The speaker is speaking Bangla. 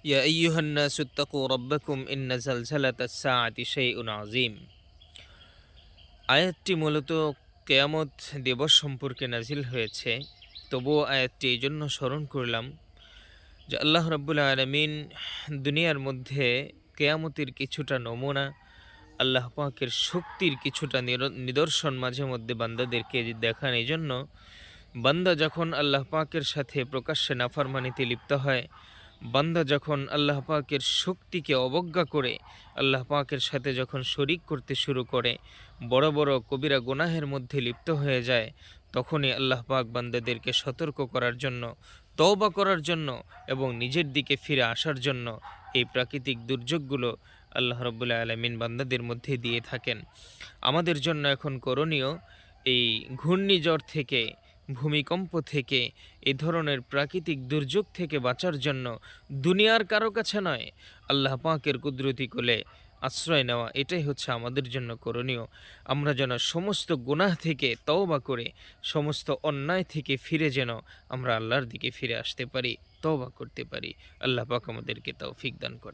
يا أيها الناس اتقوا ربكم إن زلزلة الساعة شيء عظيم। আয়াতটি মূলত কেয়ামত দিবস সম্পর্কে নাজিল হয়েছে। তবুও আয়াতটি এই জন্য স্মরণ করলাম যে আল্লাহ রাব্বুল আলামিন দুনিয়ার মধ্যে কেয়ামতের কিছুটা নমুনা, আল্লাহ পাকের শক্তির কিছুটা নিদর্শন মাঝে মধ্যে বান্দাদেরকে দেখান। এই জন্য বান্দা যখন আল্লাহ পাকের সাথে প্রকাশ্যে নাফরমানিতে লিপ্ত হয়, বান্দা যখন আল্লাহ পাকের শক্তিকে অবজ্ঞা করে আল্লাহ পাকের সাথে যখন শরিক করতে শুরু করে, বড় বড় কবিরা গুনাহের মধ্যে লিপ্ত হয়ে যায়, তখনই আল্লাহ পাক বান্দাদেরকে সতর্ক করার জন্য, তওবা করার জন্য এবং নিজের দিকে ফিরে আসার জন্য এই প্রাকৃতিক দুর্যোগগুলো আল্লাহ রাব্বুল আলামিন বান্দাদের মধ্যে দিয়ে থাকেন। আমাদের জন্য এখন করণীয় এই ঘূর্ণিঝড় থেকে, ভূমিকম্প থেকে, এই ধরনের প্রাকৃতিক দুর্যোগ থেকে বাঁচার জন্য দুনিয়ার কারো কাছে নয়, আল্লাহ পাকের কুদরতি কোলে আশ্রয় নেওয়া, এটাই হচ্ছে আমাদের জন্য করণীয়। আমরা যেন সমস্ত গুনাহ থেকে তওবা করে, সমস্ত অন্যায় থেকে ফিরে যেন আমরা আল্লাহর দিকে ফিরে আসতে পারি, তওবা করতে পারি। আল্লাহ পাক আমাদেরকে তৌফিক দান করে।